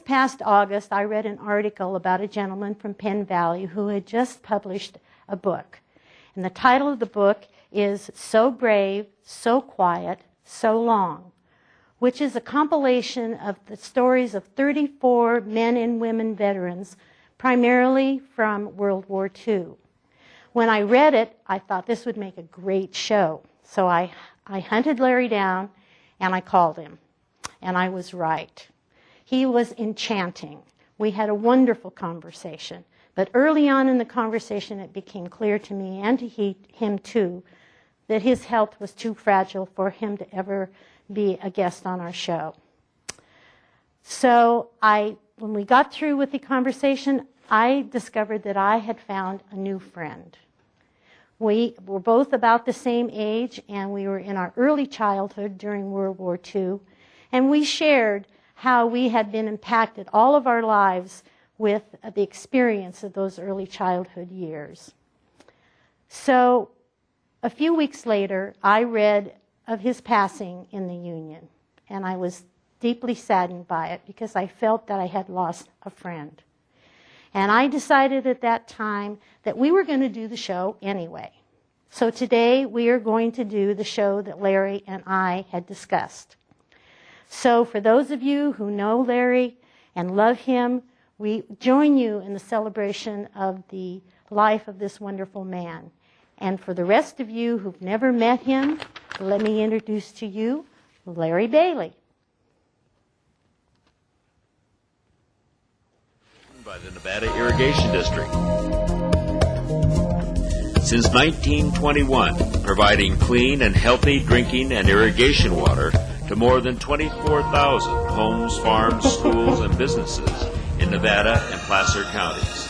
Past August, I read an article about a gentleman from Penn Valley who had just published a book. And the title of the book is So Brave, So Quiet, So Long, which is a compilation of the stories of 34 men and women veterans, primarily from World War II. When I read it, I thought this would make a great show. So I hunted Larry down and I called him. And I was right. He was enchanting. We had a wonderful conversation. But early on in the conversation, it became clear to me and to him too that his health was too fragile for him to ever be a guest on our show. So when we got through with the conversation, I discovered that I had found a new friend. We were both about the same age, and we were in our early childhood during World War II, and we shared how we had been impacted all of our lives with the experience of those early childhood years. So a few weeks later, I read of his passing in the Union, and I was deeply saddened by it because I felt that I had lost a friend. And I decided at that time that we were going to do the show anyway. So today we are going to do the show that Larry and I had discussed. So for those of you who know Larry and love him, we join you in the celebration of the life of this wonderful man. And for the rest of you who've never met him, let me introduce to you Larry Bailey. By the Nevada Irrigation District. Since 1921, providing clean and healthy drinking and irrigation water to more than 24,000 homes, farms, schools, and businesses in Nevada and Placer counties.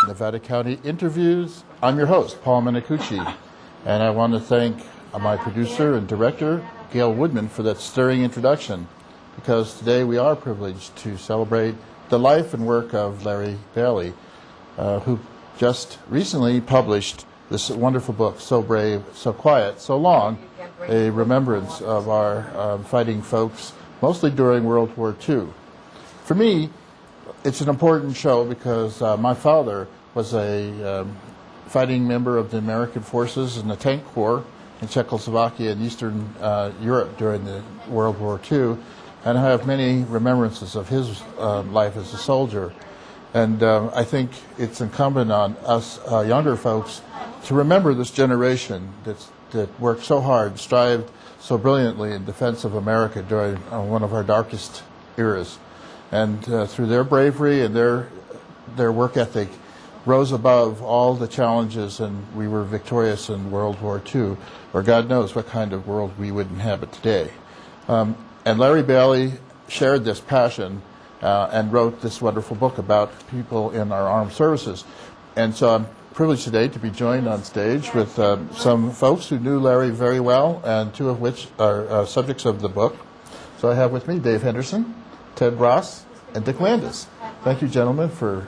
Nevada County Interviews. I'm your host, Paul Minicucci, and I want to thank my producer and director, Gail Woodman, for that stirring introduction, because today we are privileged to celebrate the life and work of Larry Bailey, who just recently published this wonderful book, So Brave, So Quiet, So Long, a remembrance of our fighting folks, mostly during World War II. For me, it's an important show because my father was a fighting member of the American forces in the Tank Corps in Czechoslovakia and Eastern Europe during the World War II, and I have many remembrances of his life as a soldier. And I think it's incumbent on us younger folks to remember this generation that worked so hard, strived so brilliantly in defense of America during one of our darkest eras. And through their bravery and their work ethic, rose above all the challenges, and we were victorious in World War II, or God knows what kind of world we would inhabit today. And Larry Bailey shared this passion and wrote this wonderful book about people in our armed services. And so I'm privileged today to be joined on stage with some folks who knew Larry very well, and two of which are subjects of the book. So I have with me Dave Henderson, Ted Ross, and Dick Landis. Thank you, gentlemen, for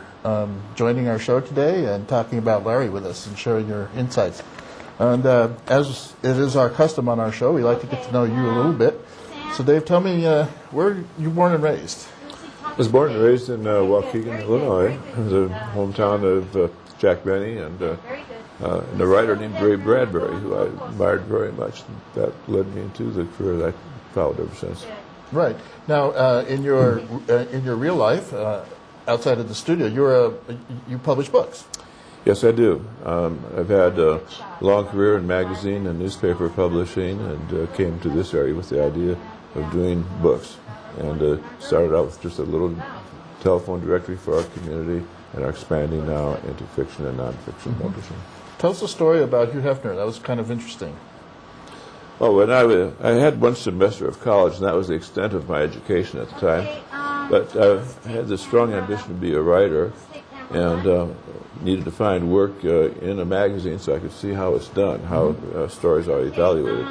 joining our show today and talking about Larry with us and sharing your insights. And as it is our custom on our show, we like to get to know you a little bit. So Dave, tell me, where were you born and raised? I was born and raised in Waukegan, Illinois, the hometown of Jack Benny and a writer named Ray Bradbury, who I admired very much. That led me into the career that I followed ever since. Right. Now, in your real life, outside of the studio, you publish books. Yes, I do. I've had a long career in magazine and newspaper publishing, and came to this area with the idea of doing books. And started out with just a little telephone directory for our community, and are expanding now into fiction and nonfiction publishing. Tell us a story about Hugh Hefner. That was kind of interesting. Oh, when I had one semester of college, and that was the extent of my education at the time. But I had this strong ambition to be a writer, and needed to find work in a magazine so I could see how it's done, how stories are evaluated.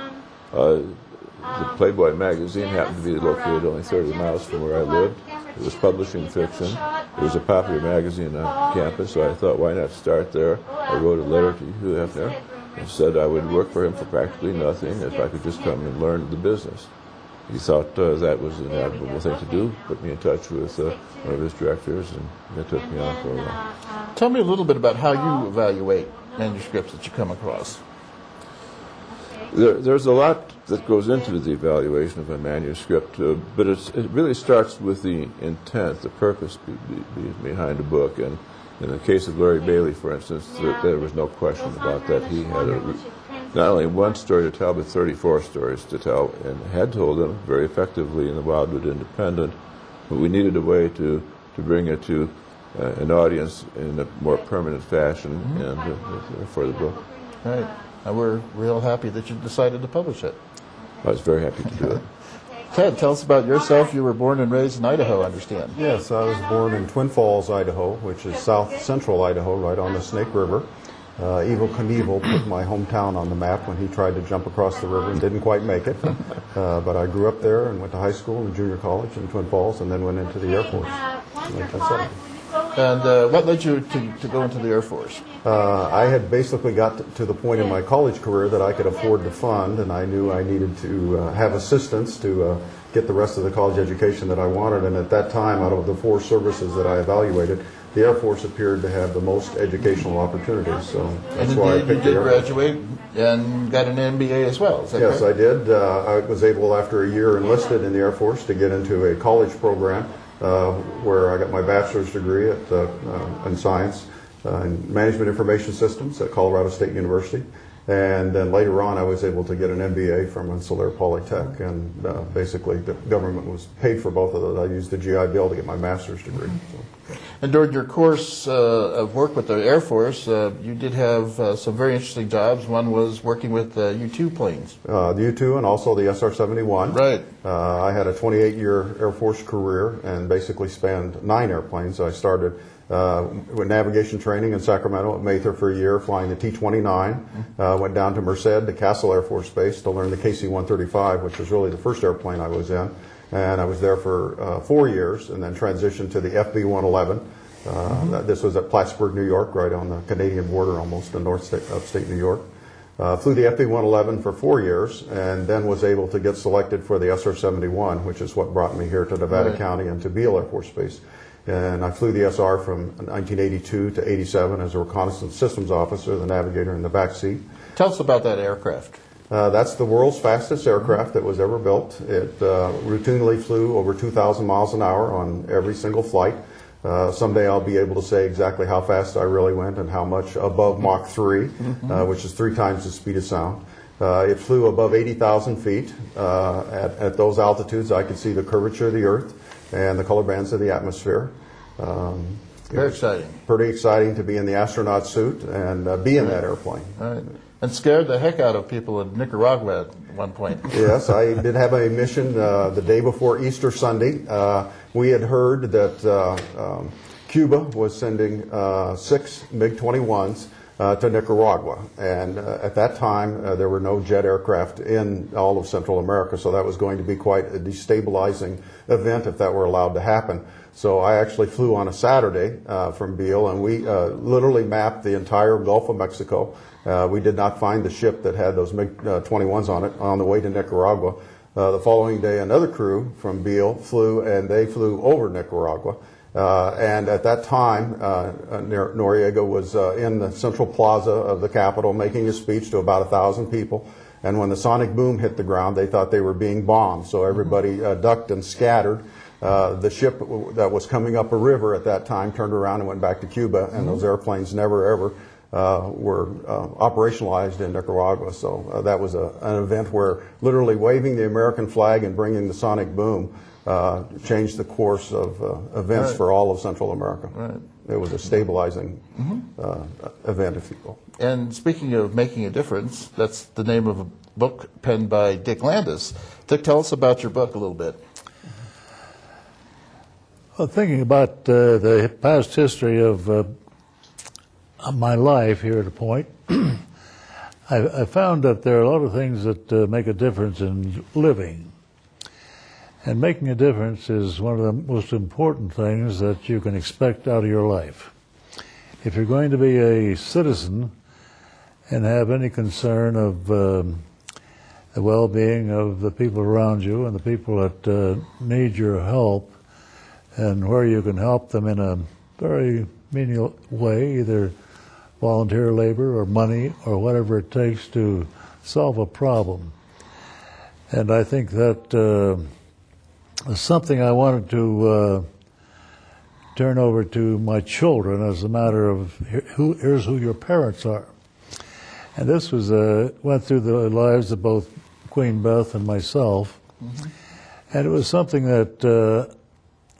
The Playboy magazine happened to be located only 30 miles from where I lived. It was publishing fiction. It was a popular magazine on campus, so I thought, why not start there? I wrote a letter to Hugh Hefner and said I would work for him for practically nothing if I could just come and learn the business. He thought that was an admirable thing to do, put me in touch with one of his directors, and they took me on for a while. Tell me a little bit about how you evaluate manuscripts that you come across. There's a lot that goes into the evaluation of a manuscript, but it really starts with the intent, the purpose behind a book. And in the case of Larry Bailey, for instance, there was no question about that. He had not only one story to tell, but 34 stories to tell, and had told them very effectively in the Wildwood Independent. But we needed a way to bring it to an audience in a more permanent fashion, and for the book. Right. And we're real happy that you decided to publish it. I was very happy to do it. Ted, tell us about yourself. You were born and raised in Idaho, I understand. Yes, I was born in Twin Falls, Idaho, which is south central Idaho, right on the Snake River. Evel Knievel put my hometown on the map when he tried to jump across the river and didn't quite make it. But I grew up there and went to high school and junior college in Twin Falls, and then went into the Air Force in 1970. And what led you to go into the Air Force? I had basically got to the point in my college career that I could afford to fund, and I knew I needed to have assistance to get the rest of the college education that I wanted. And at that time, out of the 4 services that I evaluated, the Air Force appeared to have the most educational opportunities. So that's why I picked the Air Force. You did graduate and got an MBA as well, is that Yes, correct? I did. I was able, after a year enlisted in the Air Force, to get into a college program where I got my bachelor's degree in science in management information systems at Colorado State University. And then later on, I was able to get an MBA from Rensselaer Polytech, and basically the government was paid for both of those. I used the GI Bill to get my master's degree. So. And during your course of work with the Air Force, you did have some very interesting jobs. One was working with U-2 planes. The U-2 and also the SR-71. Right. I had a 28-year Air Force career and basically spanned 9 airplanes. I started with navigation training in Sacramento at Mather for a year, flying the T-29. Went down to Merced, to Castle Air Force Base, to learn the KC-135, which was really the first airplane I was in. And I was there for 4 years, and then transitioned to the FB-111. This was at Plattsburgh, New York, right on the Canadian border, almost in upstate New York. Flew the FB-111 for 4 years, and then was able to get selected for the SR-71, which is what brought me here to Nevada County and to Beale Air Force Base. And I flew the SR from 1982 to 87 as a reconnaissance systems officer, the navigator in the back seat. Tell us about that aircraft. That's the world's fastest aircraft that was ever built. It routinely flew over 2,000 miles an hour on every single flight. Someday I'll be able to say exactly how fast I really went and how much above Mach 3, which is 3 times the speed of sound. It flew above 80,000 feet. At those altitudes, I could see the curvature of the Earth and the color bands of the atmosphere. Very exciting. Pretty exciting to be in the astronaut suit and be in that airplane. Right. And scared the heck out of people in Nicaragua at one point. Yes, I did have a mission the day before Easter Sunday. We had heard that Cuba was sending 6 MiG-21s to Nicaragua. And at that time, there were no jet aircraft in all of Central America, so that was going to be quite a destabilizing event if that were allowed to happen. So I actually flew on a Saturday from Beale, and we literally mapped the entire Gulf of Mexico. We did not find the ship that had those MiG-21s on it on the way to Nicaragua. The following day, another crew from Beale flew, and they flew over Nicaragua. And at that time, Noriega was in the central plaza of the Capitol making a speech to about 1,000 people. And when the sonic boom hit the ground, they thought they were being bombed. So everybody ducked and scattered. The ship that was coming up a river at that time turned around and went back to Cuba, and those airplanes never, ever were operationalized in Nicaragua. So that was an event where literally waving the American flag and bringing the sonic boom changed the course of events Right. for all of Central America. Right. It was a stabilizing event, if you will. And speaking of making a difference, that's the name of a book penned by Dick Landis. Dick, tell us about your book a little bit. Well, thinking about the past history of my life here at a point, I found that there are a lot of things that make a difference in living. And making a difference is one of the most important things that you can expect out of your life. If you're going to be a citizen and have any concern of the well-being of the people around you and the people that need your help, and where you can help them in a very menial way, either volunteer labor or money or whatever it takes to solve a problem. And I think that is something I wanted to turn over to my children as a matter of here's who your parents are. And this was went through the lives of both Queen Beth and myself, and it was something that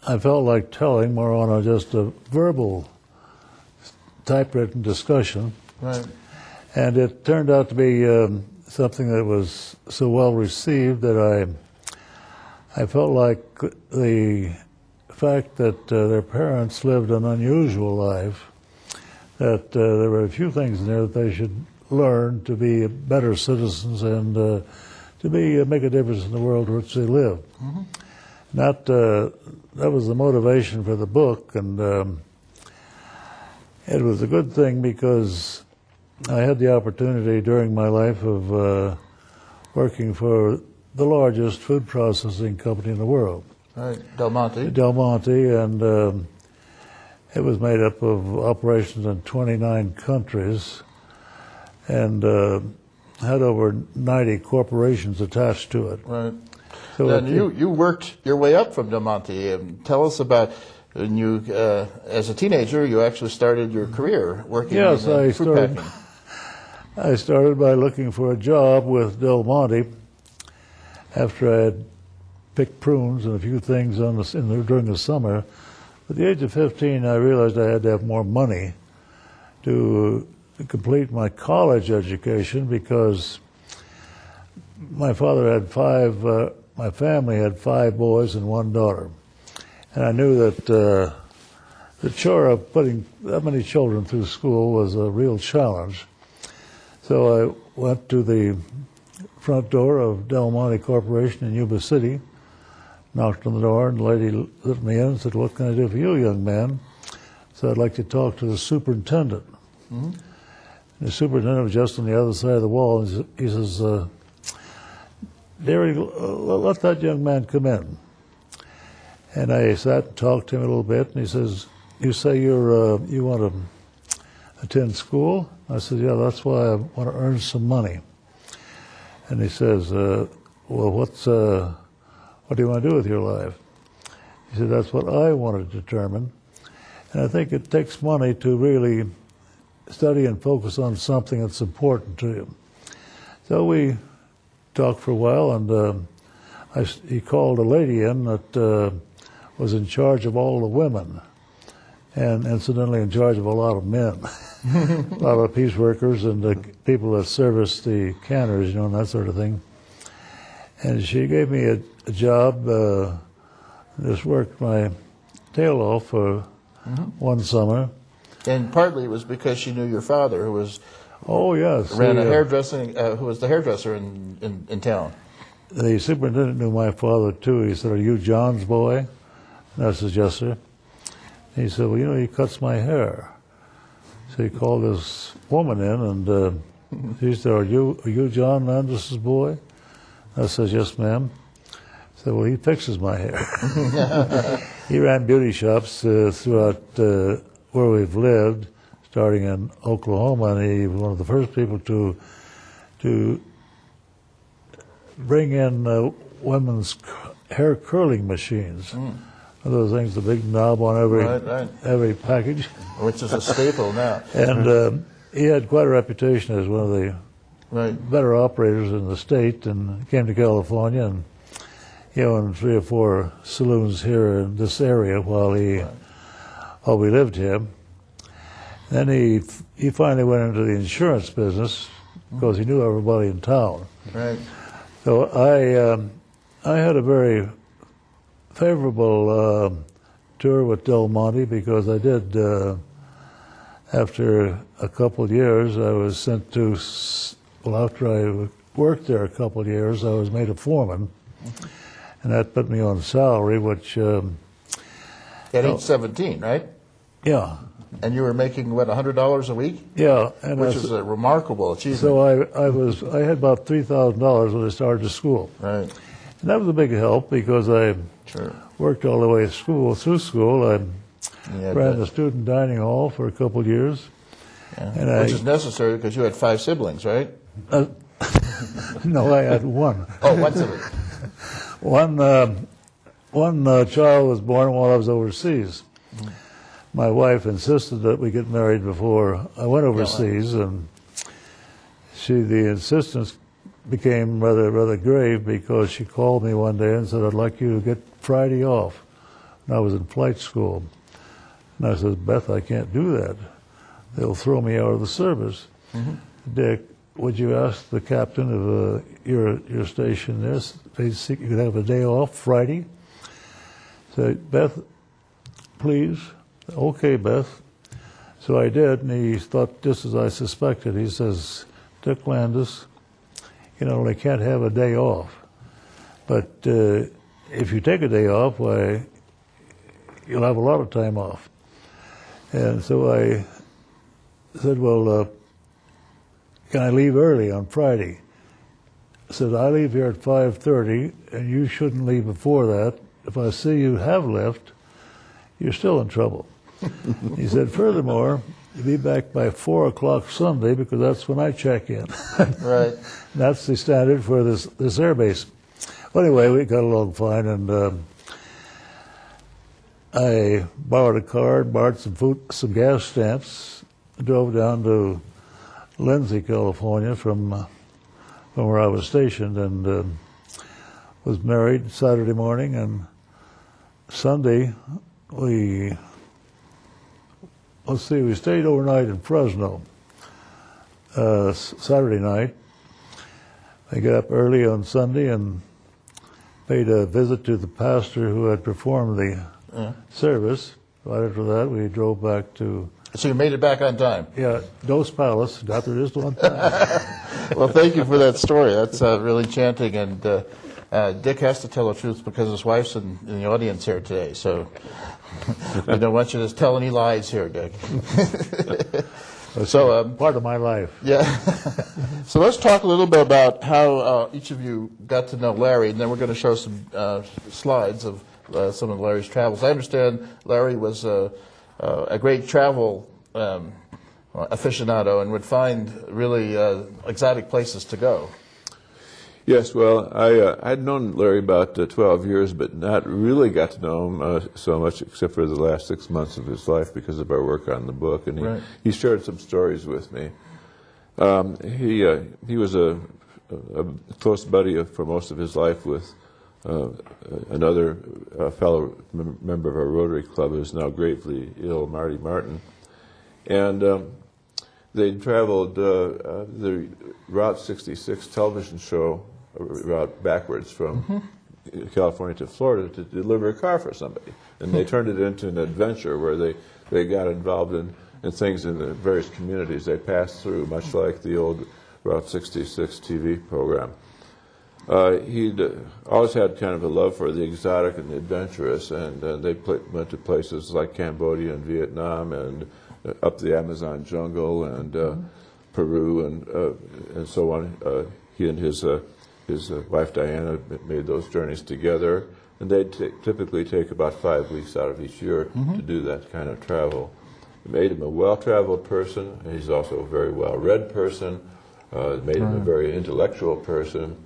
I felt like telling more on just a verbal typewritten discussion. Right. And it turned out to be something that was so well received that I felt like the fact that their parents lived an unusual life, that there were a few things in there that they should learn to be better citizens and to make a difference in the world in which they live. That was the motivation for the book, and it was a good thing because I had the opportunity during my life of working for the largest food processing company in the world, Right. Del Monte. Del Monte, and it was made up of operations in 29 countries and had over 90 corporations attached to it. Right. So And you worked your way up from Del Monte. Tell us about when you, as a teenager, you actually started your career working Yes, in I food started- packing. I started by looking for a job with Del Monte after I had picked prunes and a few things during the summer. At the age of 15, I realized I had to have more money to complete my college education because my father had my family had 5 boys and 1 daughter. And I knew that the chore of putting that many children through school was a real challenge. So I went to the front door of Del Monte Corporation in Yuba City, knocked on the door, and the lady let me in and said, "What can I do for you, young man?" So I'd like to talk to the superintendent. And the superintendent was just on the other side of the wall, and he says, "Dearie, let that young man come in." And I sat and talked to him a little bit, and he says, "You say you want to attend school?" I said, "Yeah, that's why I want to earn some money." And he says, "Well, what do you want to do with your life?" He said, "That's what I want to determine." And I think it takes money to really study and focus on something that's important to you. So we talked for a while, and he called a lady in that was in charge of all the women, and incidentally in charge of a lot of men, a lot of piece workers and the people that service the canners, and that sort of thing. And she gave me a job, just worked my tail off for one summer. And partly it was because she knew your father, who was Oh, yes. ran a the, hairdressing, who was the hairdresser in town. The superintendent knew my father, too. He said, "Are you John's boy?" And I said, "Yes, sir." He said, "Well, you know, he cuts my hair." So he called this woman in, and she said, "Are you John Landis's boy?" I said, "Yes, ma'am." He said, "Well, he fixes my hair." He ran beauty shops throughout where we've lived, starting in Oklahoma, and he was one of the first people to bring in women's hair curling machines. One of those things, the big knob on Right. every package. Which is a staple now. And he had quite a reputation as one of the Right. better operators in the state, and came to California, and he owned 3 or 4 saloons here in this area while we lived here. Then he finally went into the insurance business because he knew everybody in town. Right. So I had a very favorable tour with Del Monte because I did. After a couple of years, I was sent to. Well, after I worked there a couple of years, I was made a foreman, and that put me on salary, which, At age 17, right? yeah, And you were making, what, $100 a week? yeah, and Which is a remarkable achievement. so I had about $3,000 when I started to school, Right. and that was a big help because I Sure. worked all the way through school. I Yeah, ran the student dining hall for a couple of years, and Which is necessary because you had 5 siblings, right? no, I had one. Oh, one sibling. One child was born while I was overseas. My wife insisted that we get married before I went overseas, and the insistence became rather grave because she called me one day and said, "I'd like you to get Friday off." And I was in flight school. And I said, "Beth, I can't do that. They'll throw me out of the service." Dick, would you ask the captain of your station this? You could have a day off Friday. So, Beth, please. Okay, Beth. So I did, and he thought just as I suspected. He says, "Dick Landis, I can't have a day off. But if you take a day off, why, you'll have a lot of time off." And so I said, "Well, can I leave early on Friday?" I said, "I leave here at 5:30, and you shouldn't leave before that. If I see you have left, you're still in trouble." He said, "Furthermore, you'll be back by 4 o'clock Sunday because that's when I check in." Right. That's the standard for this airbase. Well, anyway, we got along fine, and I borrowed a car, borrowed some gas stamps, drove down to Lindsay, California, from where I was stationed, and was married Saturday morning, and Sunday we stayed overnight in Fresno. Saturday night, I got up early on Sunday and paid a visit to the pastor who had performed the service. Right after that, we drove back to So you made it back on time. Dos Palace. Got there just on time. Well, thank you for that story. That's really enchanting. And Dick has to tell the truth because his wife's in the audience here today. So we don't want you to tell any lies here, Dick. So part of my life. yeah. So let's talk a little bit about how each of you got to know Larry, and then we're going to show some slides of some of Larry's travels. I understand Larry was a great travel aficionado and would find really exotic places to go. Yes, well, I'd known Larry about 12 years, but not really got to know him so much except for the last 6 months of his life because of our work on the book. And Right. he shared some stories with me. He was a close buddy for most of his life with another fellow member of our Rotary Club who is now gravely ill, Marty Martin. And they traveled the Route 66 television show route backwards from California to Florida to deliver a car for somebody. And they turned it into an adventure where they got involved in things in the various communities they passed through, much like the old Route 66 TV program. He'd always had kind of a love for the exotic and the adventurous, and they went to places like Cambodia and Vietnam and up the Amazon jungle and Peru and so on. He and his wife Diana made those journeys together, and they'd typically take about 5 weeks out of each year to do that kind of travel. It made him a well-traveled person. He's also a very well-read person. It made him a very intellectual person,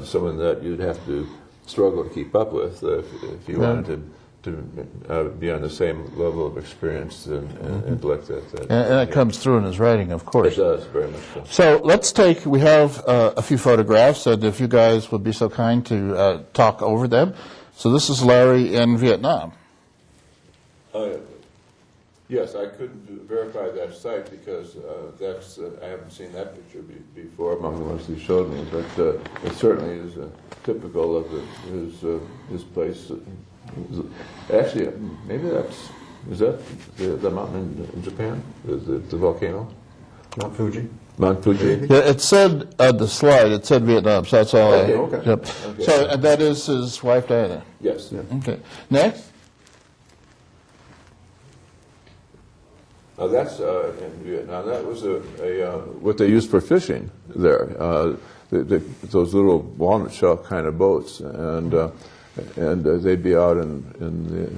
someone that you'd have to struggle to keep up with if you wanted be on the same level of experience and intellect that. And that comes through in his writing, of course. It does, very much so. So we have a few photographs, and if you guys would be so kind to talk over them. So this is Larry in Vietnam. Yes, I couldn't verify that site because I haven't seen that picture before among the ones he showed me, but it certainly is typical of his place. Actually, maybe is that the mountain in Japan, the volcano? Mount Fuji. Mount Fuji? Yeah, it said on the slide, it said Vietnam, so that's all Okay. Yep. Okay. So, and that is his wife, Diana. Yes. Okay. Next? That's in Vietnam. That was what they used for fishing there. Those little walnut shell kind of boats, and they'd be out in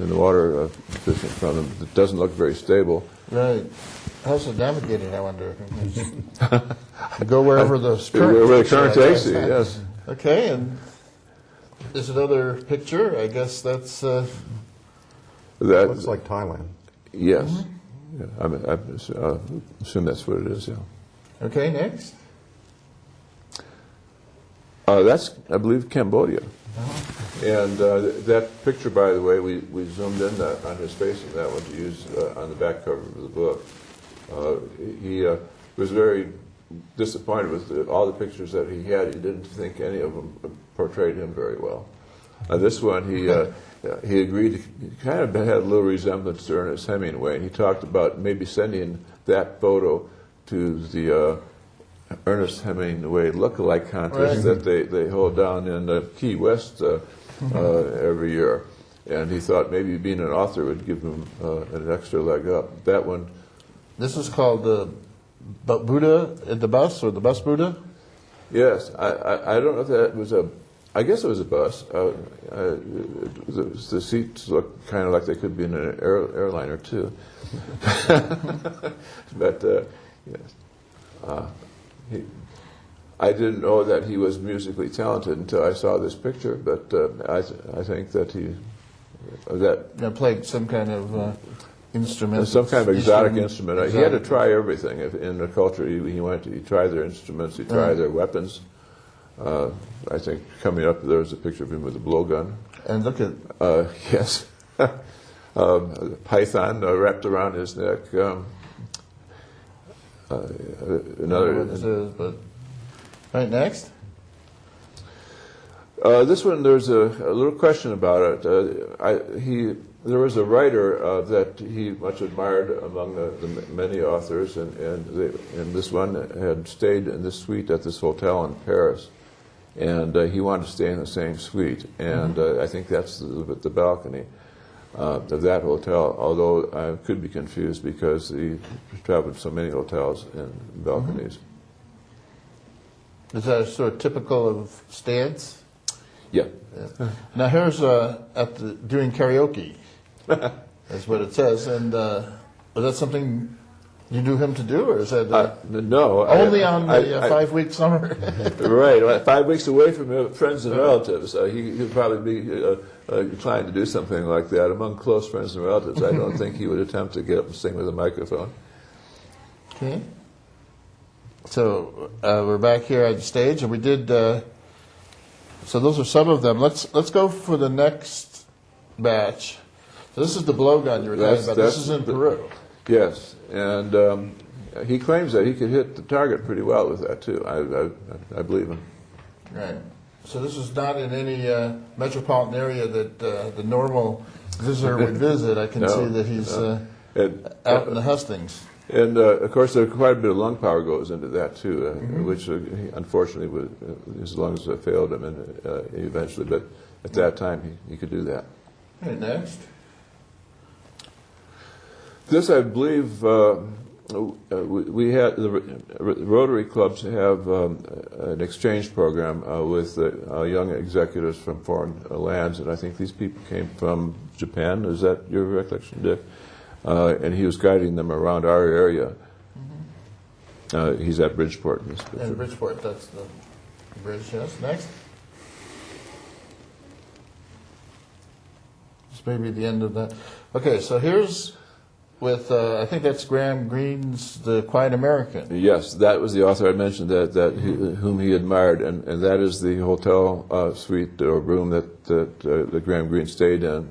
the water fishing from them. It doesn't look very stable. Right. How's it navigated, I wonder? Go wherever the current Where the takes you, current I takes guess. you, yes. Okay, and there's another picture. I guess that's... That, Looks like Thailand. yes. Yeah, I assume that's what it is, yeah. Okay, next. That's, I believe, Cambodia. And that picture, by the way, we zoomed in on his face on that one to use on the back cover of the book. He was very disappointed with all the pictures that he had. He didn't think any of them portrayed him very well. This one, he agreed, he kind of had a little resemblance to Ernest Hemingway, and he talked about maybe sending that photo to the Ernest Hemingway look-alike contest that they hold down in Key West every year. And he thought maybe being an author would give him an extra leg up. That one... This is called the Buddha in the bus, or the bus Buddha? Yes, I don't know if that was a... I guess it was a bus. The seats look kind of like they could be in an airliner, too. But, yes. I didn't know that he was musically talented until I saw this picture, but I think that Played some kind of instrument. some kind of exotic Eastern instrument. He had to try everything in the culture he went to. He tried their instruments. He tried their weapons. I think coming up there was a picture of him with a blowgun. And look at... Yes. A python wrapped around his neck. Another. What this is, but... Right, next. This one, there's a little question about it. There was a writer that he much admired among the many authors, and this one had stayed in this suite at this hotel in Paris, and he wanted to stay in the same suite, and I think that's the balcony of that hotel, although I could be confused because he traveled so many hotels and balconies. Is that sort of typical of stance? Yeah. Now here's doing karaoke. That's what it says. And was that something you knew him to do, or is that no? only on the 5-week summer? Right, 5 weeks away from friends and relatives. He'd probably be inclined to do something like that. Among close friends and relatives, I don't think he would attempt to get up and sing with a microphone. Okay. So we're back here on stage, and we did. So those are some of them. Let's go for the next batch. So this is the blowgun you were talking about. This is in Peru. Yes, and he claims that he could hit the target pretty well with that too. I believe him. Right. So this is not in any metropolitan area that the normal visitor would visit. I can see that he's out in the hustings. And of course, there quite a bit of lung power goes into that too, which unfortunately, his lungs failed him, and eventually. But at that time, he could do that. Okay, next. This, I believe, we had the Rotary clubs have an exchange program with young executives from foreign lands, and I think these people came from Japan. Is that your recollection, Dick? And he was guiding them around our area. He's at Bridgeport in this picture. And Bridgeport, that's the bridge, yes. Next. maybe the end of that. Okay, so here's with, I think that's Graham Greene's The Quiet American. Yes, that was the author I mentioned whom he admired, and that is the hotel suite or room that Graham Greene stayed in,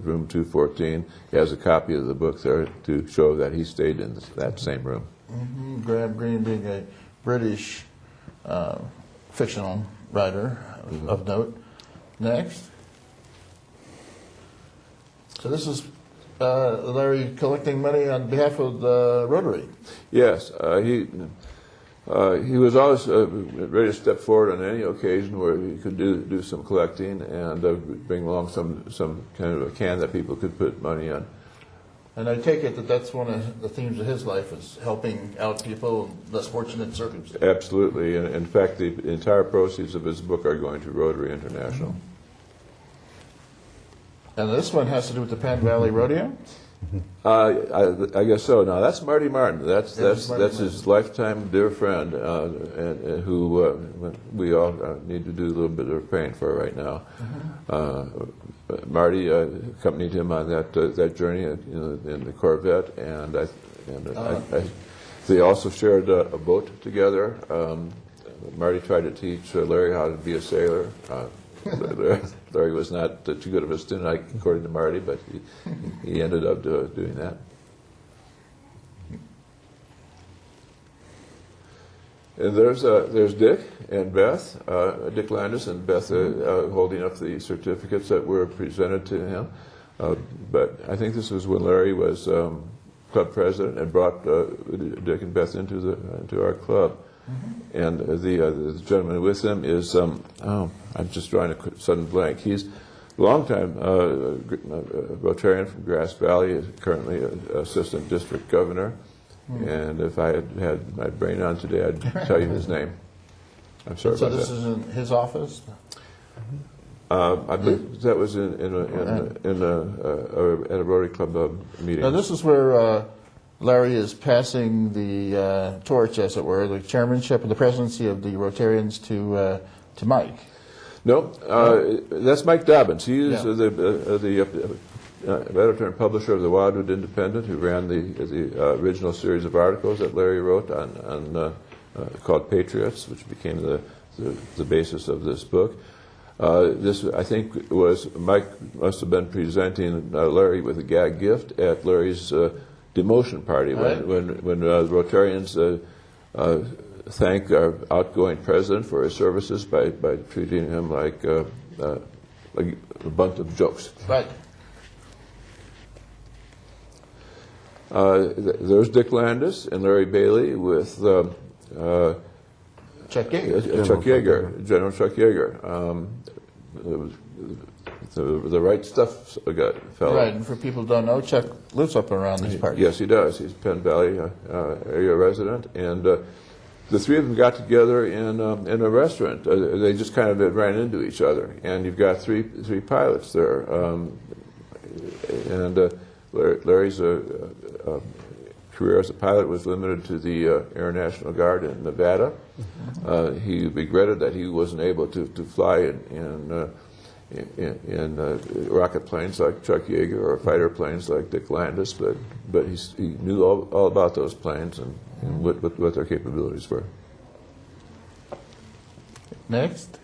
room 214. He has a copy of the book there to show that he stayed in that same room. Mm-hmm. Graham Greene being a British fictional writer of note. Next. So this is Larry collecting money on behalf of the Rotary. Yes, he was always ready to step forward on any occasion where he could do some collecting and bring along some kind of a can that people could put money on. And I take it that that's one of the themes of his life, is helping out people in less fortunate circumstances. Absolutely. And in fact, the entire proceeds of his book are going to Rotary International. And this one has to do with the Penn Valley Rodeo? I guess so. Now, that's Marty Martin. That's Marty his lifetime dear friend, and who we all need to do a little bit of praying for right now. Marty accompanied him on that journey in the Corvette, and they also shared a boat together. Marty tried to teach Larry how to be a sailor. Larry was not too good of a student, according to Marty, but he ended up doing that. And there's Dick and Beth, Dick Landis and Beth holding up the certificates that were presented to him. But I think this was when Larry was club president and brought Dick and Beth into our club. Mm-hmm. And the gentleman with him is, I'm just drawing a sudden blank. He's a longtime Rotarian from Grass Valley, currently assistant district governor. Mm-hmm. And if I had my brain on today, I'd tell you his name. I'm sorry about that. So this is in his office? I believe that was at a Rotary Club meeting. Now this is where Larry is passing the torch, as it were, the chairmanship and the presidency of the Rotarians to Mike. No, that's Mike Dobbins. He is the editor and publisher of the Wildwood Independent, who ran the original series of articles that Larry wrote on called Patriots, which became the basis of this book. This, I think, was Mike must have been presenting Larry with a gag gift at Larry's demotion party when Rotarians thank our outgoing president for his services by treating him like a bunch of jokes. Right. There's Dick Landis and Larry Bailey with Chuck Yeager. General Chuck Yeager. The right stuff fellow. Right, and for people who don't know, Chuck lives up around these parts. Yes, he does. He's a Penn Valley area resident, and the three of them got together in a restaurant. They just kind of ran into each other, and you've got three pilots there, and Larry's career as a pilot was limited to the Air National Guard in Nevada. He regretted that he wasn't able to fly in rocket planes like Chuck Yeager or fighter planes like Dick Landis, but he knew all about those planes and what their capabilities were. Next.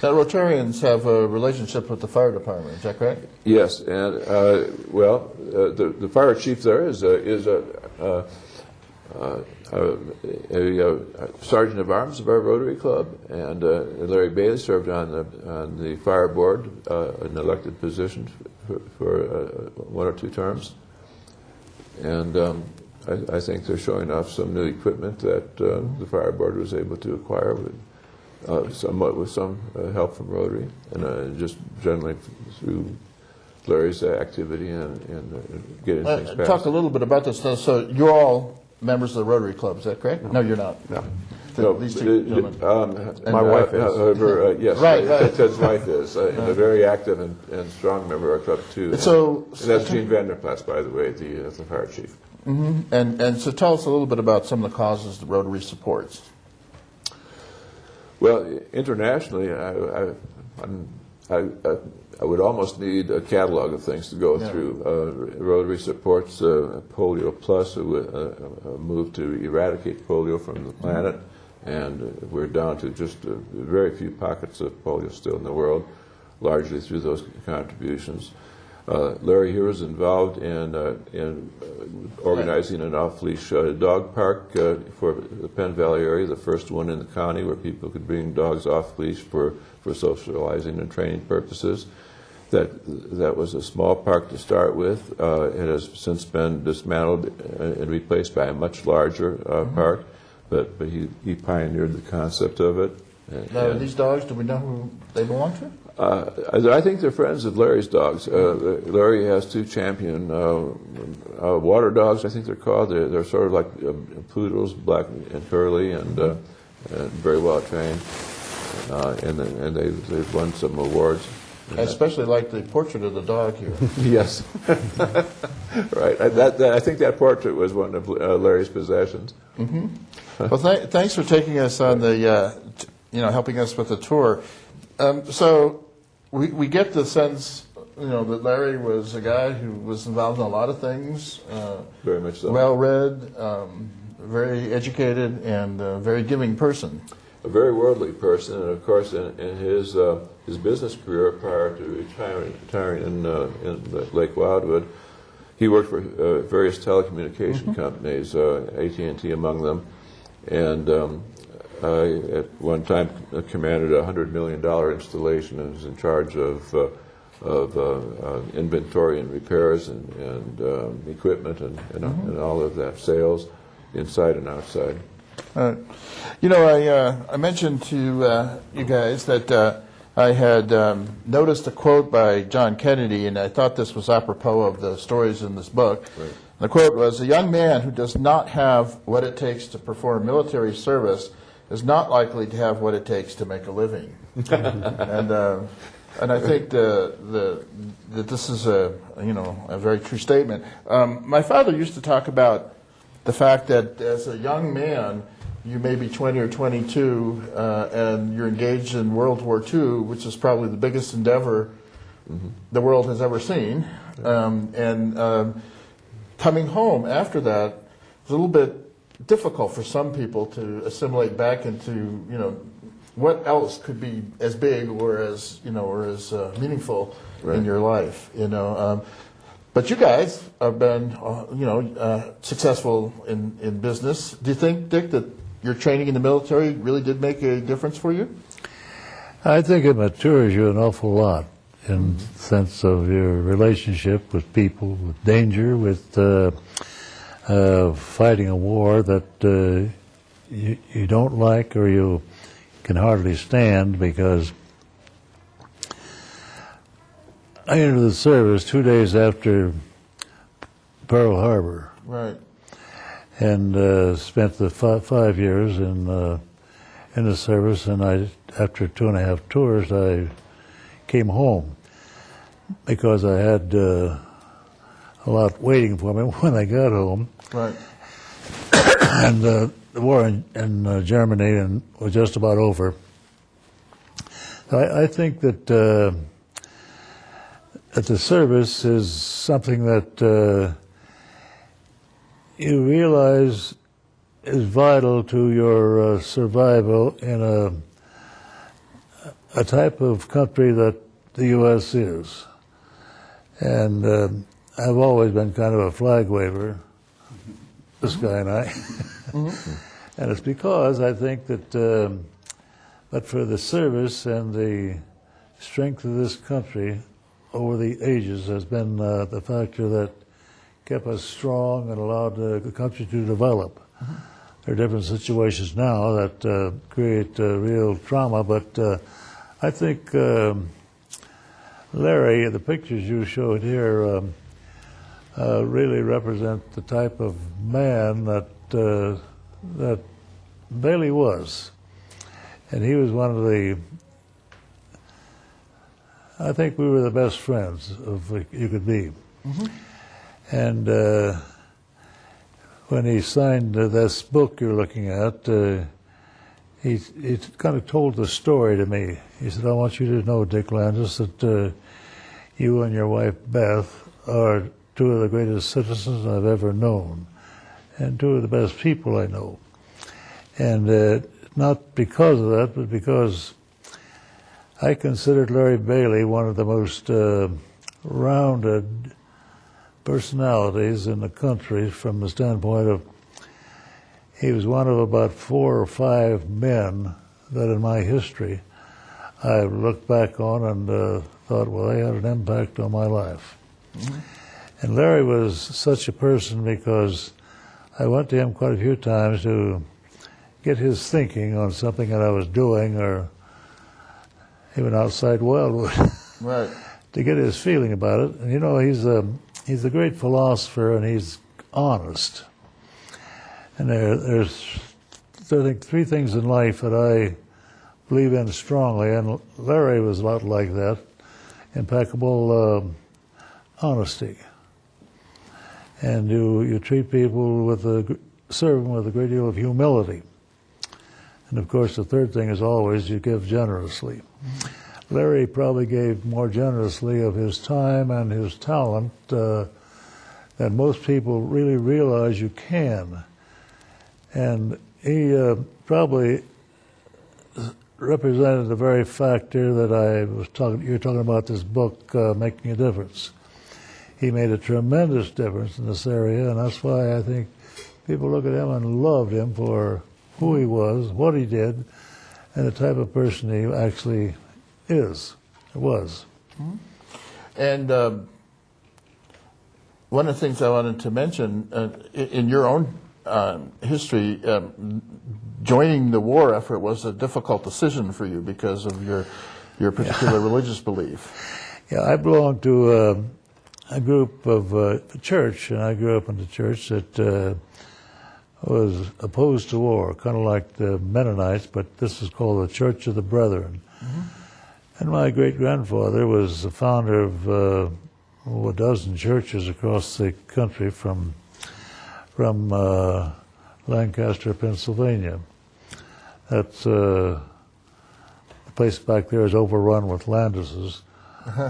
Now, Rotarians have a relationship with the fire department, is that correct? Yes, and the fire chief there is a sergeant of arms of our Rotary Club, and Larry Bailey served on the fire board, an elected position for 1 or 2 terms, and I think they're showing off some new equipment that the fire board was able to acquire with some help from Rotary, and just generally through Larry's activity and getting things passed. Talk a little bit about this. So you're all members of the Rotary Club, is that correct? No, you're not. No. These two gentlemen. My wife is. However, yes, Right. Ted's wife is, and a very active and strong member of our club, too. So, and that's Gene Vanderplas, by the way, the fire chief. Mm-hmm. And so tell us a little bit about some of the causes the Rotary supports. Well, internationally, I would almost need a catalog of things to go through. Rotary supports Polio Plus, a move to eradicate polio from the planet, and we're down to just very few pockets of polio still in the world, largely through those contributions. Larry here is involved in organizing an off-leash dog park for the Penn Valley area, the first one in the county where people could bring dogs off-leash for socializing and training purposes. That was a small park to start with. It has since been dismantled and replaced by a much larger park, but he pioneered the concept of it. Now, these dogs, do we know who they belong to? I think they're friends of Larry's dogs. Larry has 2 champion water dogs, I think they're called. They're sort of like poodles, black and curly, and very well trained. And they've won some awards. I especially like the portrait of the dog here. Yes, right. I think that portrait was one of Larry's possessions. Well, thanks for taking us on the, helping us with the tour. So we get the sense, that Larry was a guy who was involved in a lot of things. Very much so. Well-read, very educated, and a very giving person. A very worldly person, and of course, in his business career prior to retiring in Lake Wildwood, he worked for various telecommunication companies, AT&T among them, and I at one time commanded a $100 million installation and was in charge of inventory and repairs and equipment and all of that, sales inside and outside. I mentioned to you guys that I had noticed a quote by John Kennedy, and I thought this was apropos of the stories in this book. Right. The quote was, "A young man who does not have what it takes to perform military service is not likely to have what it takes to make a living." And I think that this is a very true statement. My father used to talk about the fact that as a young man, you may be 20 or 22, and you're engaged in World War II, which is probably the biggest endeavor the world has ever seen. Coming home after that is a little bit difficult for some people to assimilate back into, what else could be as big or as meaningful in your life, But you guys have been, successful in business. Do you think, Dick, that your training in the military really did make a difference for you? I think it matures you an awful lot in the sense of your relationship with people, with danger, with fighting a war that you don't like or you can hardly stand, because I entered the service 2 days after Pearl Harbor. Right. And spent the 5 years in the service, and after 2.5 tours, I came home because I had a lot waiting for me when I got home. Right. And the war in Germany was just about over. I think that the service is something that you realize is vital to your survival in a type of country that the U.S. is. And I've always been kind of a flag waver, this guy and I. And it's because I think that, but for the service and the strength of this country over the ages has been the factor that kept us strong and allowed the country to develop. There are different situations now that create real trauma, but I think Larry, the pictures you showed here really represent the type of man that Bailey was. And he was one of the, I think we were the best friends you could be. And when he signed this book you're looking at, he kind of told the story to me. He said, I want you to know, Dick Landis, that you and your wife, Beth, are two of the greatest citizens I've ever known, and two of the best people I know. And not because of that, but because I considered Larry Bailey one of the most rounded personalities in the country from the standpoint of he was one of about 4 or 5 men that in my history I looked back on and thought, well, they had an impact on my life. Mm-hmm. And Larry was such a person because I went to him quite a few times to get his thinking on something that I was doing, or even outside Wildwood, Right. to get his feeling about it. And you know, he's a great philosopher, and he's honest. And there's I think 3 things in life that I believe in strongly, and Larry was a lot like that. Impeccable honesty. And you treat people serve them with a great deal of humility. And of course, the third thing is always you give generously. Larry probably gave more generously of his time and his talent than most people really realize you can. And he probably represented the very factor that you're talking about this book, Making a Difference. He made a tremendous difference in this area, and that's why I think people look at him and loved him for who he was, what he did, and the type of person he actually was. And one of the things I wanted to mention, in your own history, joining the war effort was a difficult decision for you because of your particular religious belief. Yeah, I belonged to a group of the church, and I grew up in the church that was opposed to war, kind of like the Mennonites, but this is called the Church of the Brethren. Mm-hmm. And my great-grandfather was the founder of a dozen churches across the country from Lancaster, Pennsylvania. That's the place back there is overrun with Landises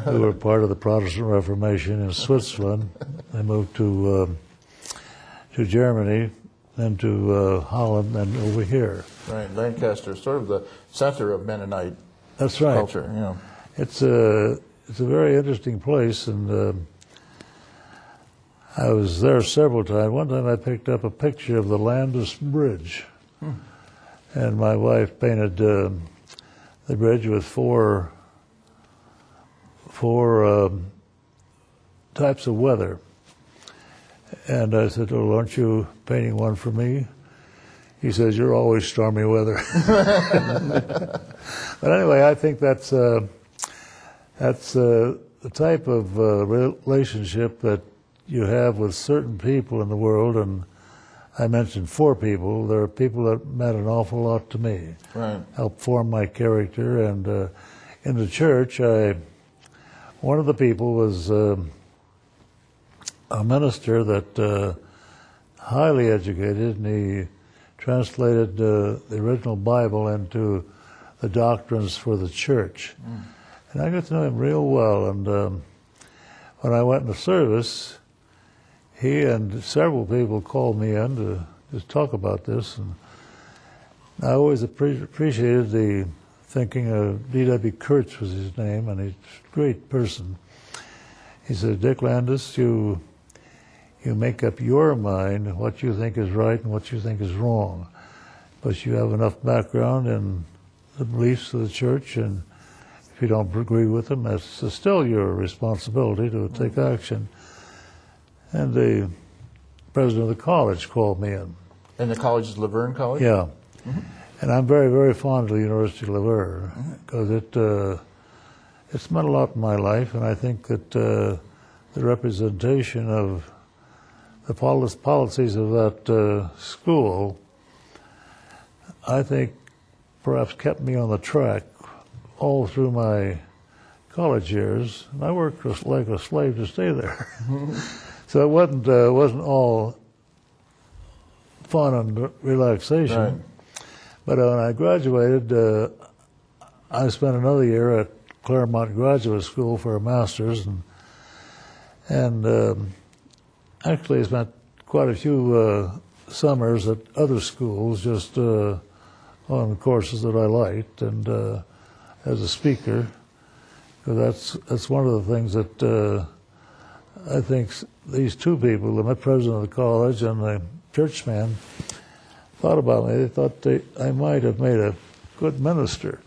who were part of the Protestant Reformation in Switzerland. They moved to Germany, then to Holland, and over here. Right, Lancaster, sort of the center of Mennonite That's right. culture. You know. It's a very interesting place, and I was there several times. One time I picked up a picture of the Landis Bridge, and my wife painted the bridge with four types of weather. And I said, "Oh, aren't you painting one for me?" He says, "You're always stormy weather." But anyway, I think that's the type of relationship that you have with certain people in the world. And I mentioned 4 people. There are people that meant an awful lot to me, Right. helped form my character. And in the church, one of the people was a minister that highly educated, and he translated the original Bible into the doctrines for the church. And I got to know him real well. And when I went into service, he and several people called me in to just talk about this. And I always appreciated the thinking of D.W. Kurtz was his name, and he's a great person. He said, "Dick Landis, you make up your mind what you think is right and what you think is wrong. But you have enough background in the beliefs of the church, and if you don't agree with them, that's still your responsibility to take action." And the president of the college called me in. And the college is Laverne College? Yeah. And I'm very, very fond of the University of Laverne because it's meant a lot in my life, and I think that the representation of the policies of that school, I think, perhaps kept me on the track all through my college years. And I worked like a slave to stay there. So it wasn't all fun and relaxation. Right. But when I graduated, I spent another year at Claremont Graduate School for a master's, and actually spent quite a few summers at other schools, just on courses that I liked, and as a speaker. Because that's one of the things that I think these two people, the president of the college and the churchman, thought about me. They thought I might have made a good minister,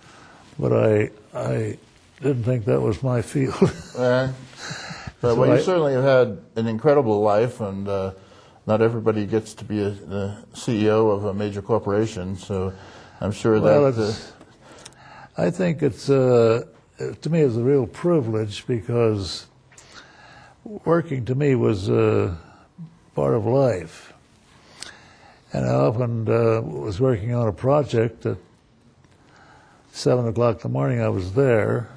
but I didn't think that was my field. But well, you certainly have had an incredible life, and not everybody gets to be the CEO of a major corporation. So I'm sure I think it's to me it's a real privilege, because working to me was part of life. And I often was working on a project at 7 o'clock in the morning. I was there,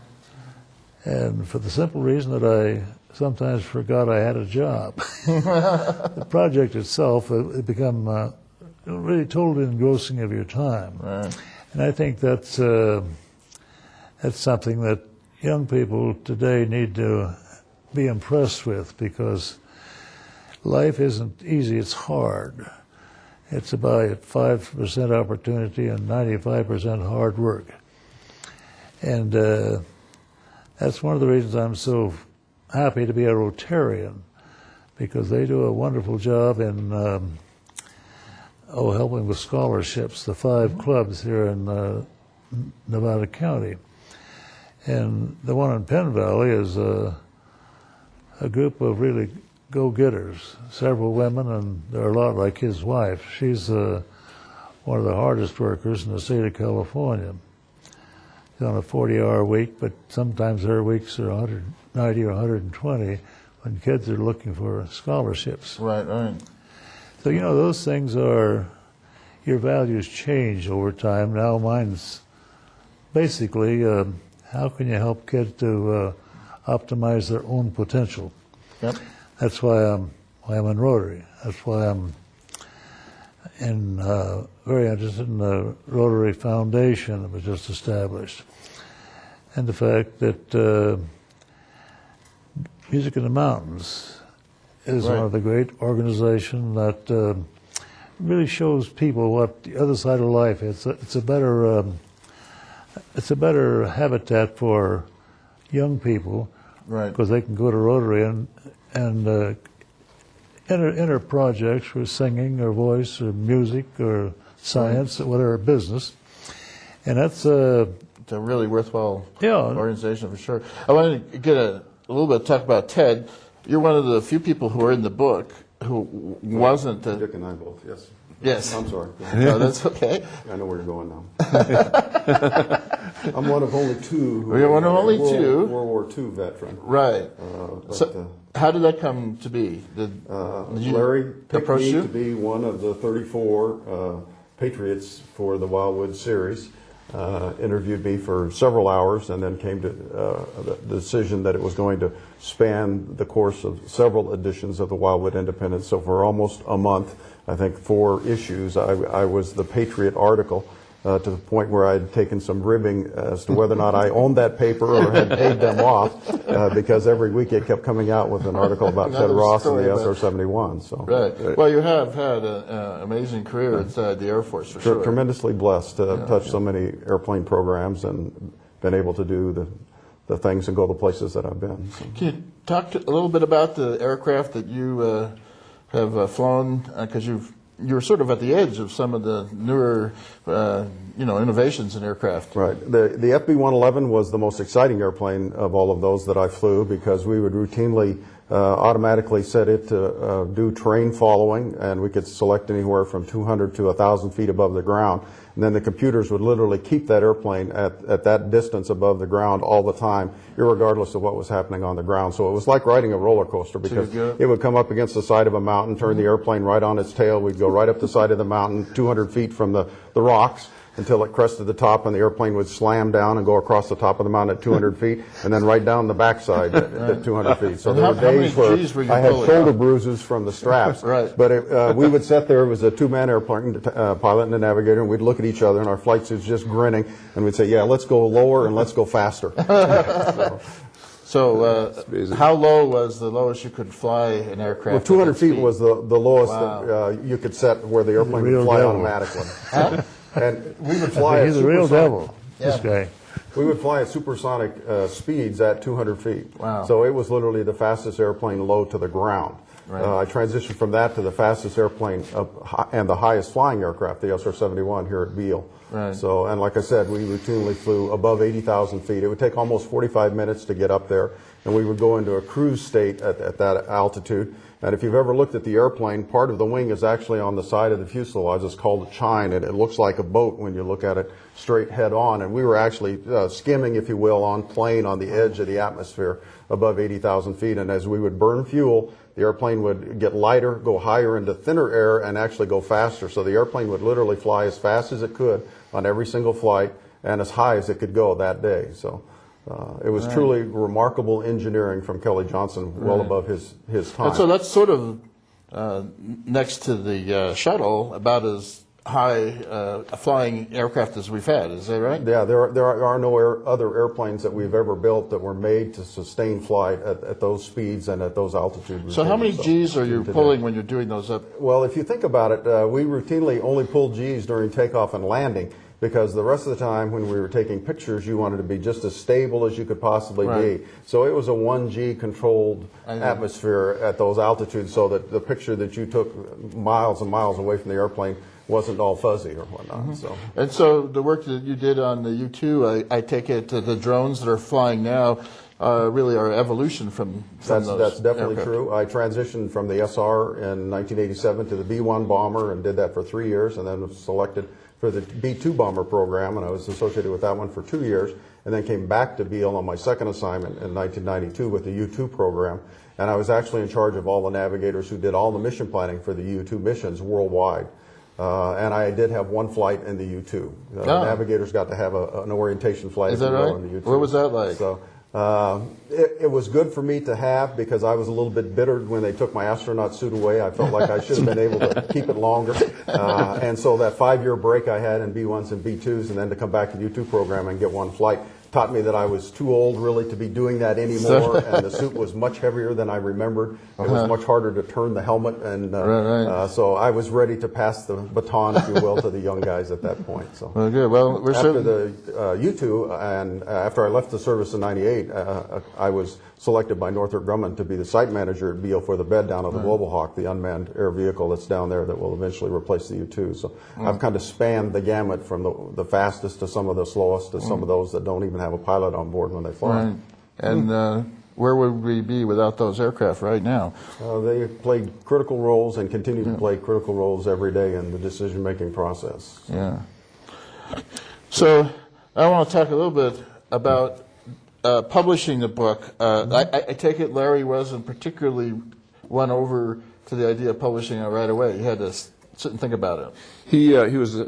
and for the simple reason that I sometimes forgot I had a job. The project itself, it become really totally engrossing of your time. Right. And I think that's something that young people today need to be impressed with, because life isn't easy, it's hard. It's about 5% opportunity and 95% hard work. And that's one of the reasons I'm so happy to be a Rotarian, because they do a wonderful job in helping with scholarships, the 5 clubs here in Nevada County. And the one in Penn Valley is a group of really go-getters, several women, and they're a lot like his wife. She's one of the hardest workers in the state of California. She's on a 40-hour week, but sometimes her weeks are 190 or 120 when kids are looking for scholarships. Right, right. So, those things your values change over time. Now mine's basically, how can you help kids to optimize their own potential? Yep. That's why I'm in Rotary. That's why I'm very interested in the Rotary Foundation that was just established, and the fact that Music in the Mountains is Right. one of the great organizations that really shows people what the other side of life is. It's a better habitat for young people, Right. because they can go to Rotary and enter projects for singing or voice or music or science or whatever, business. And that's It's a really worthwhile Yeah. organization for sure. I wanted to get a little bit of talk about Ted. You're one of the few people who are in the book who wasn't. Dick and I both, yes. Yes. I'm sorry. No, that's okay. I know where you're going now. I'm one of only two. You're one of only two. World War II veteran. Right. But, So, how did that come to be? Did you Larry picked approach me you? to be one of the 34 Patriots for the Wildwood series. Interviewed me for several hours, and then came to the decision that it was going to span the course of several editions of the Wildwood Independent. So for almost a month, I think 4 issues, I was the Patriot article, to the point where I had taken some ribbing as to whether or not I owned that paper or had paid them off, because every week it kept coming out with an article about Ted Another Ross and the story about- SR-71. So. Right. Well, you have had an amazing career inside the Air Force for sure. Tremendously blessed to touch so many airplane programs and been able to do the things and go the places that I've been. So. Can you talk a little bit about the aircraft that you have flown? Because you're sort of at the edge of some of the newer, innovations in aircraft. Right. The FB-111 was the most exciting airplane of all of those that I flew, because we would routinely automatically set it to do terrain following, and we could select anywhere from 200 to 1,000 feet above the ground. And then the computers would literally keep that airplane at that distance above the ground all the time, irregardless of what was happening on the ground. So it was like riding a roller coaster, because it would come up against the side of a mountain, turn the airplane right on its tail. We'd go right up the side of the mountain, 200 feet from the rocks, until it crested the top, and the airplane would slam down and go across the top of the mountain at 200 feet, and then right down the backside at 200 feet. So And there how were many days where Gs were you I had pulling shoulder up? bruises from the straps. Right. But we would sit there. It was a two-man airplane, pilot and the navigator, and we'd look at each other, and our flight suits just grinning, and we'd say, yeah, let's go lower and let's go faster. So, amazing. how low was the lowest you could fly an aircraft? Well, 200 at that feet speed? was the lowest Wow. that you could set where the airplane Real would fly devil. automatically. And we would fly at He's a real supersonic- devil, this Yeah. guy. We would fly at supersonic speeds at 200 feet. Wow. So it was literally the fastest airplane low to the ground. Right. I transitioned from that to the fastest airplane and the highest flying aircraft, the SR-71 here at Beale. Right. So, and like I said, we routinely flew above 80,000 feet. It would take almost 45 minutes to get up there, and we would go into a cruise state at that altitude. And if you've ever looked at the airplane, part of the wing is actually on the side of the fuselage. It's called a chine, and it looks like a boat when you look at it straight head on. And we were actually skimming, if you will, on plane on the edge of the atmosphere above 80,000 feet. And as we would burn fuel, the airplane would get lighter, go higher into thinner air, and actually go faster. So the airplane would literally fly as fast as it could on every single flight and as high as it could go that day. So it was truly remarkable engineering from Kelly Johnson, well above his time. And so that's sort of next to the shuttle, about as high a flying aircraft as we've had. Is that right? Yeah, there are no other airplanes that we've ever built that were made to sustain flight at those speeds and at those altitudes. So how many Gs are you today. pulling when you're doing those up? Well, if you think about it, we routinely only pulled Gs during takeoff and landing, because the rest of the time when we were taking pictures, you wanted to be just as stable as you could possibly Right. be. So it was a 1G controlled I know. atmosphere at those altitudes, so that the picture that you took miles and miles away from the airplane wasn't all fuzzy or whatnot. Mm-hmm. So. And so the work that you did on the U-2, I take it the drones that are flying now really are evolution from those That's definitely aircraft. true. I transitioned from the SR in 1987 to the B-1 bomber and did that for 3 years, and then was selected for the B-2 bomber program, and I was associated with that one for 2 years, and then came back to Beale on my second assignment in 1992 with the U-2 program. And I was actually in charge of all the navigators who did all the mission planning for the U-2 missions worldwide. And I did have one flight in the U-2. Navigators got to have an orientation flight. Is if that you will, right? in the U-2. What was that like? So it was good for me to have, because I was a little bit bitter when they took my astronaut suit away. I felt like I should have been able to keep it longer. And so that 5-year break I had in B-1s and B-2s, and then to come back to the U-2 program and get one flight, taught me that I was too old really to be doing that anymore, and the suit was much heavier than I remembered. It was much harder to turn the helmet, and Right. so I was ready to pass the baton, if you will, to the young guys at that point. So. Well, good. Well, we're After certainly... the U-2, and after I left the service in '98, I was selected by Northrop Grumman to be the site manager at Beale for the bed down of the Global Hawk, the unmanned air vehicle that's down there that will eventually replace the U-2. So I've kind of spanned the gamut from the fastest to some of the slowest to some of those that don't even have a pilot on board when they fly. Right. And where would we be without those aircraft right now? They played critical roles and continue to play critical roles every day in the decision-making process. Yeah. So I want to talk a little bit about publishing the book. I take it Larry wasn't particularly won over to the idea of publishing it right away. He had to sit and think about it. He was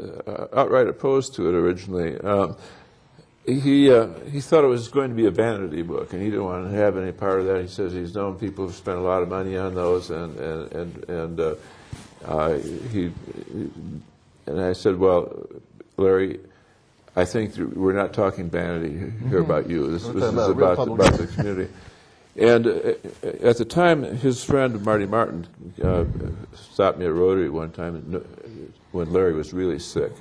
outright opposed to it originally. He thought it was going to be a vanity book, and he didn't want to have any part of that. He says he's known people who've spent a lot of money on those, and I said, well, Larry, I think we're not talking vanity here about you. This is about real about the community. And at the time, his friend Marty Martin stopped me at Rotary one time when Larry was really sick,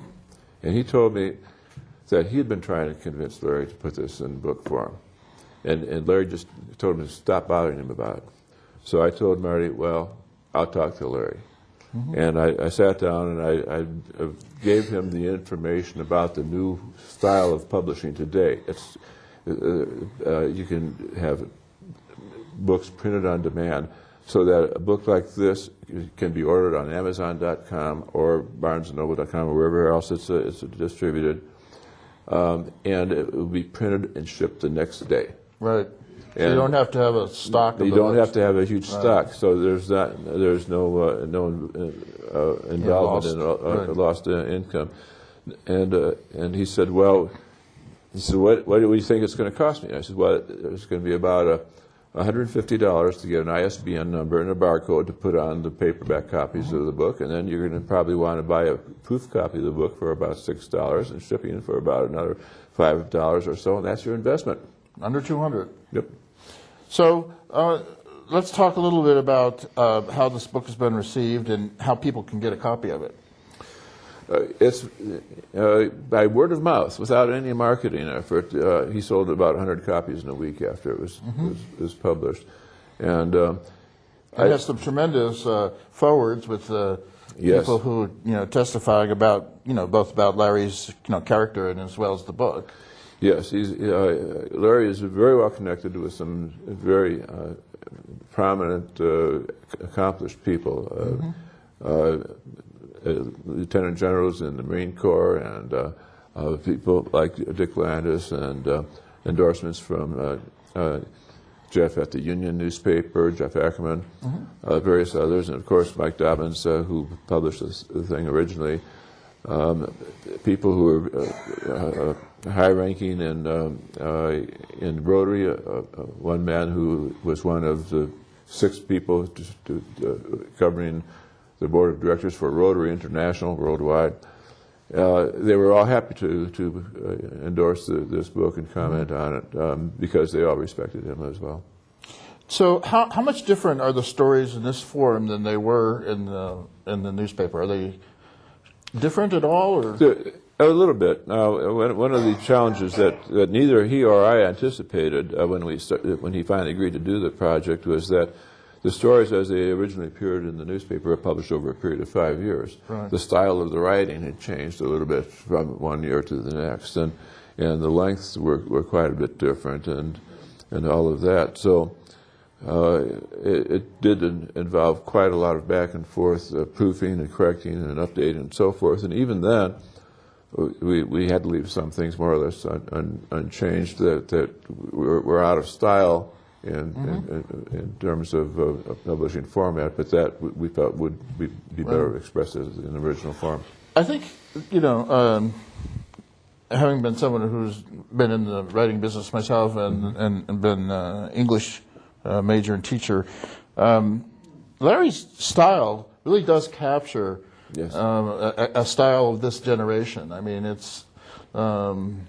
and he told me that he had been trying to convince Larry to put this in book form, and Larry just told him to stop bothering him about it. So I told Marty, well, I'll talk to Larry. And I sat down and I gave him the information about the new style of publishing today. It's you can have books printed on demand, so that a book like this can be ordered on Amazon.com or BarnesandNoble.com or wherever else it's distributed, and it will be printed and shipped the next day. Right. So And you don't have to have a stock of You the don't books. have to have a huge stock, so there's no involvement lost, in right. lost income. And he said, well, what do you think it's going to cost me? I said, well, it's going to be about $150 to get an ISBN number and a barcode to put on the paperback copies of the book, and then you're going to probably want to buy a proof copy of the book for about $6 and shipping for about another $5 or so, and that's your investment. Under 200. Yep. So let's talk a little bit about how this book has been received and how people can get a copy of it. It's by word of mouth, without any marketing effort. He sold about 100 copies in a week after it was published, and It has some tremendous forwards with Yes. people who testifying about both about Larry's character and as well as the book. yes, Larry is very well connected with some very prominent, accomplished people. Lieutenant generals in the Marine Corps and people like Dick Landis, and endorsements from Jeff at the Union newspaper, Jeff Ackerman, various others, and of course Mike Dobbins, who published the thing originally. People who were high-ranking in Rotary. One man who was one of the 6 people covering the board of directors for Rotary International worldwide. They were all happy to endorse this book and comment on it because they all respected him as well. So how much different are the stories in this forum than they were in the newspaper? Are they different at all, or? A little bit. One of the challenges that neither he or I anticipated when he finally agreed to do the project was that the stories as they originally appeared in the newspaper were published over a period of 5 years. Right. The style of the writing had changed a little bit from one year to the next, and the lengths were quite a bit different, and all of that. So it did involve quite a lot of back and forth proofing and correcting and updating and so forth. And even then, we had to leave some things more or less unchanged that were out of style in terms of publishing format, but that we felt would be better expressed as in the original form. I think, having been someone who's been in the writing business myself and been English major and teacher, Larry's style really does capture Yes. a style of this generation. I mean, it's an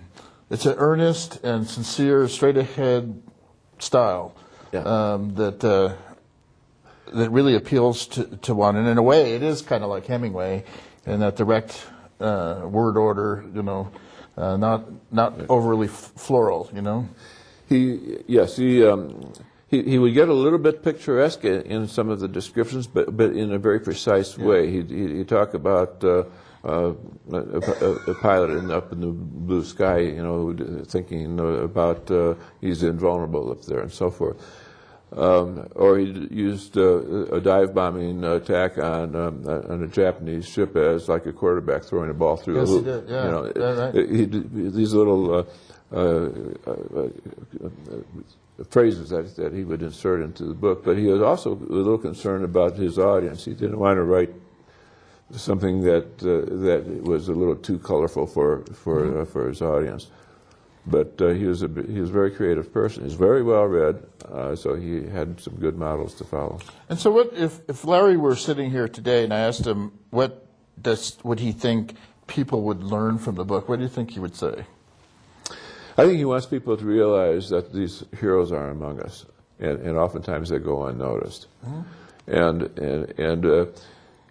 earnest and sincere, straight-ahead style that really appeals to one. And in a way, it is kind of like Hemingway in that direct word order, not overly floral, He would get a little bit picturesque in some of the descriptions, but in a very precise way. He'd talk about a pilot up in the blue sky, thinking about he's invulnerable up there and so forth. Or he used a dive bombing attack on a Japanese ship as like a quarterback throwing a ball through a hoop. He did, yeah. Right. These little phrases that he would insert into the book, but he was also a little concerned about his audience. He didn't want to write something that was a little too colorful for his audience. But he was a very creative person. He's very well read, so he had some good models to follow. And so, what if Larry were sitting here today and I asked him what would he think people would learn from the book? What do you think he would say? I think he wants people to realize that these heroes are among us, and oftentimes they go unnoticed. And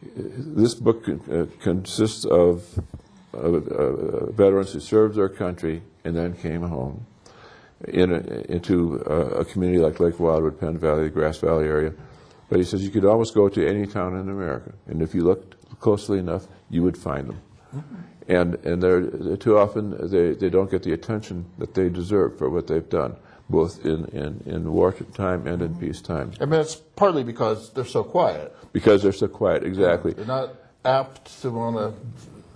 this book consists of veterans who served their country and then came home into a community like Lake Wildwood, Penn Valley, the Grass Valley area. But he says you could almost go to any town in America, and if you looked closely enough, you would find them. And they're too often they don't get the attention that they deserve for what they've done, both in wartime and in peacetime. I mean, it's partly because they're so quiet. Because they're so quiet, exactly. They're not apt to want to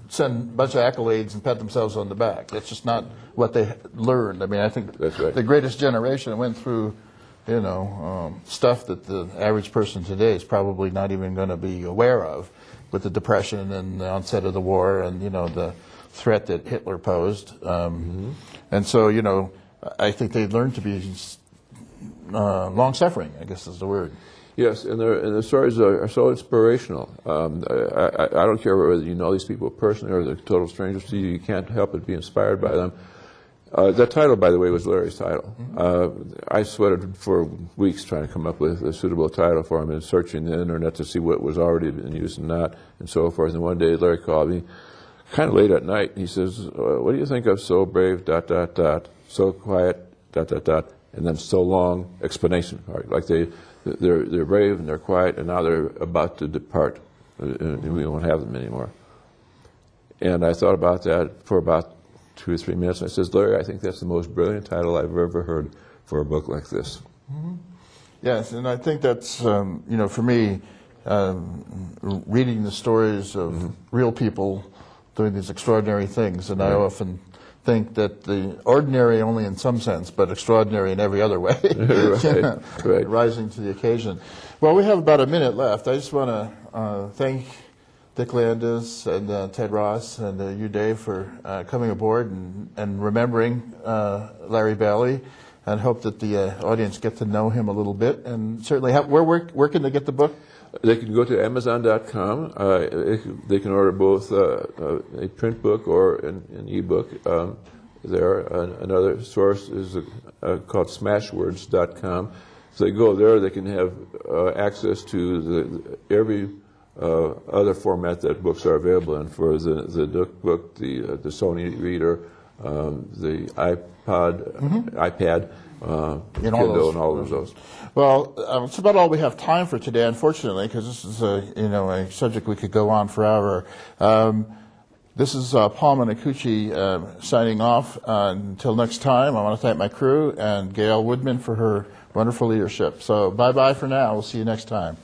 send a bunch of accolades and pat themselves on the back. That's just not what they learned. I mean, I think That's right. the greatest generation went through, stuff that the average person today is probably not even going to be aware of, with the Depression and the onset of the war and, the threat that Hitler posed. And so, you know, I think they learned to be long-suffering, I guess is the word. Yes, and the stories are so inspirational. I don't care whether you know these people personally or they're total strangers to you. You can't help but be inspired by them. That title, by the way, was Larry's title. I sweated for weeks trying to come up with a suitable title for him and searching the internet to see what was already in use and not, and so forth. And one day Larry called me, kind of late at night. He says, "What do you think of so brave, ... so quiet, ... and then so long explanation part. Like they're brave and they're quiet, and now they're about to depart, and we won't have them anymore." And I thought about that for about 2 or 3 minutes. And I says, "Larry, I think that's the most brilliant title I've ever heard for a book like this." Yes, and I think that's, you know, for me, reading the stories of real people doing these extraordinary things, and I often think that the ordinary only in some sense, but extraordinary in every other way, Right. rising to the occasion. Well, we have about a minute left. I just want to thank Dick Landis and Ted Ross and you, Dave, for coming aboard and remembering Larry Bailey, and hope that the audience get to know him a little bit. And certainly, where can they get the book? They can go to Amazon.com. They can order both a print book or an e-book. There, another source is called Smashwords.com. So they go there, they can have access to every other format that books are available in. For the Nook book, the Sony Reader, the iPad, Kindle, and all of those. Well, it's about all we have time for today, unfortunately, because this is a subject we could go on forever. This is Paul Minicucci signing off. Until next time, I want to thank my crew and Gail Woodman for her wonderful leadership. So bye-bye for now. We'll see you next time.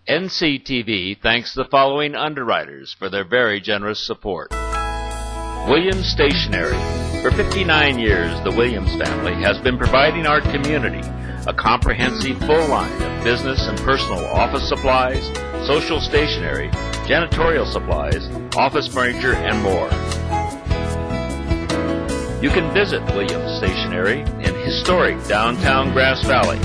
NCTV thanks the following underwriters for their very generous support. Williams Stationery. For 59 years, the Williams family has been providing our community a comprehensive full line of business and personal office supplies, social stationery, janitorial supplies, office furniture, and more. You can visit Williams Stationery in historic downtown Grass Valley